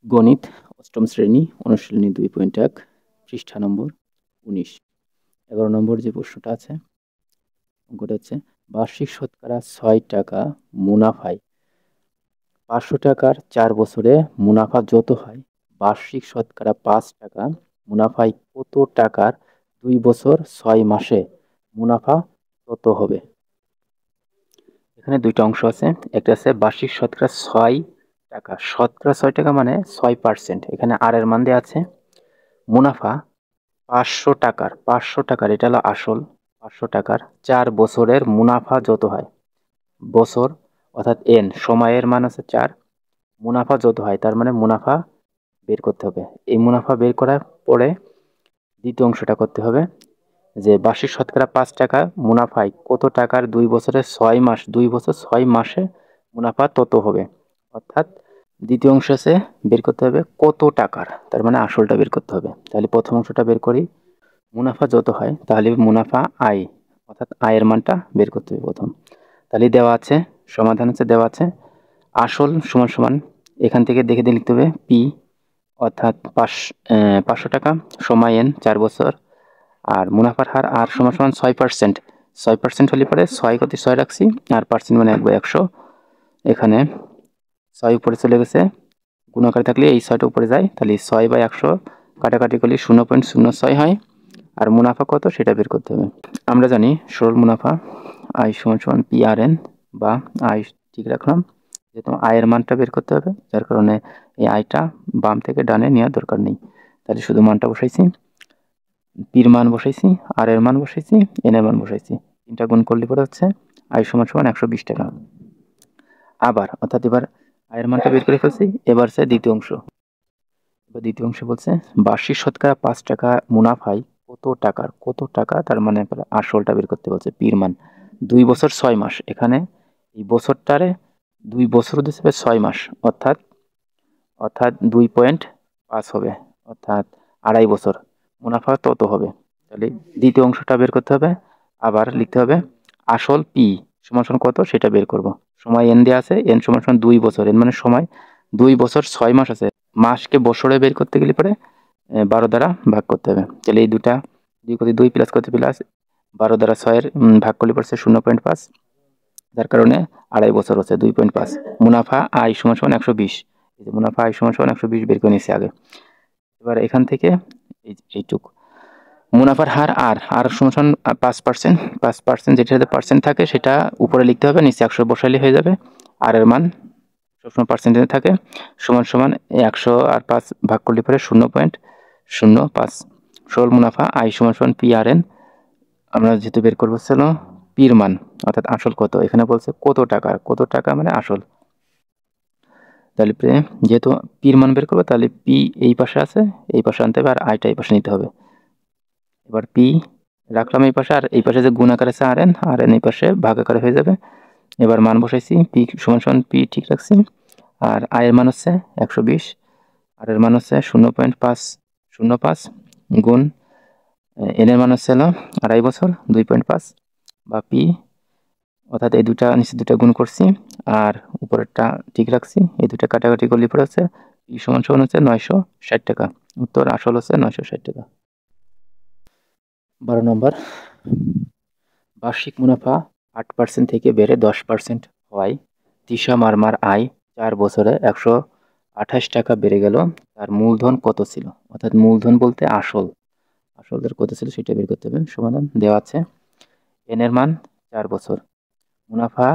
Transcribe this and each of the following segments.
গণিত অষ্টম শ্রেণী অনুশীলনী 2.1 পৃষ্ঠা নম্বর 19। 11 নম্বর যে প্রশ্নটা আছে অঙ্কটা হচ্ছে বার্ষিক শতকরা 6 টাকা মুনাফায় 500 টাকার 4 বছরে মুনাফা যত হয় বার্ষিক শতকরা 5 টাকা মুনাফায় কত টাকার 2 বছর 6 মাসে মুনাফা তত হবে। এখানে দুইটা অংশ আছে, একটা আছে বার্ষিক শতকরা 6 টাকা, শতকরা 6 টাকা মানে 6%। এখানে আর এর মান দেওয়া আছে। মুনাফা 500 টাকার এটা হলো আসল। 500 টাকার 4 বছরের মুনাফা যত হয়, বছর অর্থাৎ এন সময়ের মান আছে 4, মুনাফা যত হয় তার মানে মুনাফা বের করতে হবে। এই মুনাফা বের করার পরে দ্বিতীয় অংশটা করতে হবে যে বার্ষিক শতকরা 5 টাকা মুনাফায় কত টাকার 2 বছরের 6 মাস, 2 বছর 6 মাসে মুনাফা তত হবে। অর্থাৎ দ্বিতীয় অংশ আছে বের করতে হবে কত টাকার, তার মানে আসলটা বের করতে হবে। তাহলে প্রথম অংশটা বের করি, মুনাফা যত হয় তাহলে মুনাফা আয় অর্থাৎ আয়ের মানটা বের করতে হবে প্রথম। তাহলে দেওয়া আছে, সমাধান আছে দেওয়া আছে আসল সমান সমান এখান থেকে দেখে দিয়ে লিখতে হবে পি অর্থাৎ 500 টাকা সময় এন 4 বছর, আর মুনাফার হার আর সমান সমান 6%। 6% হলে পরে 6 কত 6 রাখছি আর পার্সেন্ট মানে 1/100। এখানে 6 উপরে চলে গেছে, গুণাকারে থাকলে এই 6টা উপরে যায়, তাহলে 6/100 কাটাকাটি করলে 0.06 হয়। আর মুনাফা কত সেটা বের করতে হবে। আমরা জানি সরল মুনাফা আয় সমান সমান PRN বা আয় ঠিক রাখলাম, যেহেতু আয়ের মানটা বের করতে হবে যার কারণে এই আয়টা বাম থেকে ডানে নেওয়ার দরকার নেই। তাহলে শুধু মানটা বসাইছি, পির মান বসাইছি, আর এর মান বসাইছি, এন এর মান বসাইছি, তিনটা গুণ করলে পরে হচ্ছে আয় সমান সমান 120 টাকা। আবার অর্থাৎ এবার আয়ের মানটা বের করে ফেলছি, এবার সে দ্বিতীয় অংশ। দ্বিতীয় অংশে বলছে বার্ষিক শতকরা 5 টাকা মুনাফায় কত টাকা তার মানে আসলটা বের করতে বলছে। পির মান 2 বছর 6 মাস, এখানে এই বছরটারে 2 বছর দিচ্ছে 6 মাস, অর্থাৎ 2.5 হবে, অর্থাৎ 2.5 বছর মুনাফা তত হবে। তাহলে দ্বিতীয় অংশটা বের করতে হবে, আবার লিখতে হবে আসল পি সমান সমান কত সেটা বের করব। সময় এন দেওয়া আছে, এন সমান সমান 2 বছর, এন মানে সময় 2 বছর 6 মাস আছে, মাসকে বছরে বের করতে গেলে পরে 12 দ্বারা ভাগ করতে হবে। তাহলে এই দুটা 2 করতে 2 প্লাস করতে প্লাস 12 দ্বারা 6 এর ভাগ করলে পড়ছে 0.5, যার কারণে 2.5 বছর হচ্ছে 2.5। মুনাফা আয় সমান সমান 120, এই যে মুনাফা আয় সমান সমান 120 বের করে নিয়েছি আগে। এবার এখান থেকে এইটুক মুনাফার হার আর সমান সমান 5%, 5% যেটাতে পার্সেন্ট থাকে সেটা উপরে লিখতে হবে, নিচে 100 বসাইলে হয়ে যাবে। আর এর মান সবসময় পার্সেন্টেজে থাকে, সমান সমান 100 আর 5 ভাগ করলে পরে 0.05। সরল মুনাফা আয় সমান সমান PRN, আমরা যেহেতু বের করবো ছিল পির মান অর্থাৎ আসল কত, এখানে বলছে কত টাকা মানে আসল। তাহলে যেহেতু পির মান বের করবো তাহলে পি এই পাশে আছে, এই পাশে আনতে হবে, আর আইটা এই পাশে নিতে হবে। এবার পি রাখলাম এই পাশে, আর এই পাশে যে গুণ আকারে আছে আর এন এই পাশে ভাগ আকারে হয়ে যাবে। এবার মান বসাইছি, পি সমান সমান পি ঠিক রাখছি, আর আয়ের মান হচ্ছে 120, আর এর মান হচ্ছে 0.505 গুণ এন এর মান হচ্ছে 2.5 বছর 2.5 বা পি, অর্থাৎ এই দুটা নিচে দুটা গুণ করছি আর উপরেরটা ঠিক রাখছি, এই দুটা কাটাকাটি করলে পরে হচ্ছে পি সমান সমান হচ্ছে 960 টাকা। উত্তর আসল হচ্ছে 960 টাকা। 12 নম্বর, বার্ষিক মুনাফা 8% থেকে বেড়ে 10% হওয়ায় তিশা মারমার আয় 4 বছরে 128 টাকা বেড়ে গেল, তার মূলধন কত ছিল? অর্থাৎ মূলধন বলতে আসলের কত ছিল সেটা বের করতে হবে। সমাধান দেওয়া আছে, এন এর মান 4 বছর, মুনাফা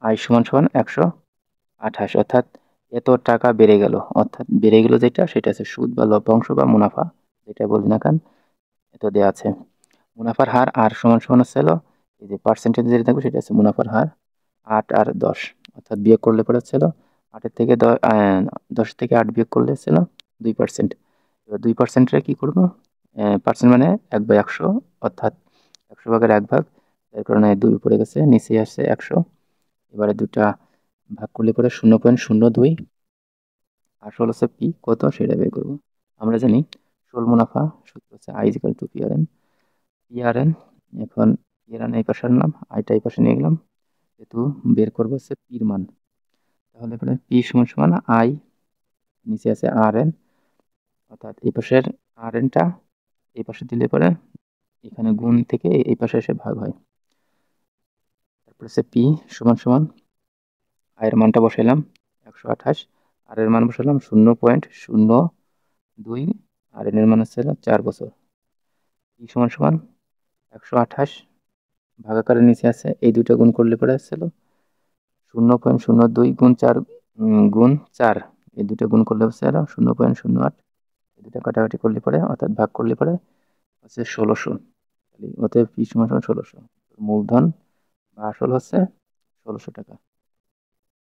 আয় সমান সমান 128, অর্থাৎ এত টাকা বেড়ে গেল, অর্থাৎ বেড়ে গেল যেটা সেটা আছে সুদ বা লভ্যাংশ বা মুনাফা যেটা বলি না কেন, এত দেওয়া আছে। মুনাফার হার আর সমান সমান হচ্ছে এই যে পার্সেন্টেজ যেটা থাকবে সেটা আছে মুনাফার হার 8 আর 10, অর্থাৎ বিয়োগ করলে পরে হচ্ছিল 8 থেকে 10 থেকে 8 বিয়োগ করলে হচ্ছিল 2%। এবার 2%-এর কি করবো, পার্সেন্ট মানে 1/100, অর্থাৎ 100 ভাগের 1 ভাগ, এর কারণে 2 পড়ে গেছে, নিচে আসছে 100। এবারে দুটা ভাগ করলে পরে 0.02, আসল হচ্ছে পি কত সেটা বের করবো। আমরা জানি সরল মুনাফা সূত্র হচ্ছে আই ইকুয়াল টু পিআরএন। এখন পিআরএন এই পাশে আনলাম, আইটা এই পাশে নিয়ে গেলাম, যেহেতু বের করবো হচ্ছে পির মান, তাহলে এখানে পি সমান সমান আই নিচে আছে আর এন, অর্থাৎ এই পাশের আর এনটা এই পাশে দিলে পরে এখানে গুণ থেকে এই পাশে এসে ভাগ হয়। তারপর হচ্ছে পি সমান সমান আয়ের মানটা বসাইলাম 128, আর এর মান বসালাম 0.02, আর এর মান হচ্ছে 4 বছর। পি সমান সমান 128 ভাগাকারের নিচে আছে এই দুটো গুণ করলে পরে আসছিল 0.02 গুণ 4 গুণ 4, এই দুটো গুণ করলে হচ্ছে 0.08, এই দুটো কাটাকাটি করলে পরে অর্থাৎ ভাগ করলে পরে হচ্ছে 1600। অতএব পি সমান সমান 1600। মূলধন বা আসল হচ্ছে 1600 টাকা।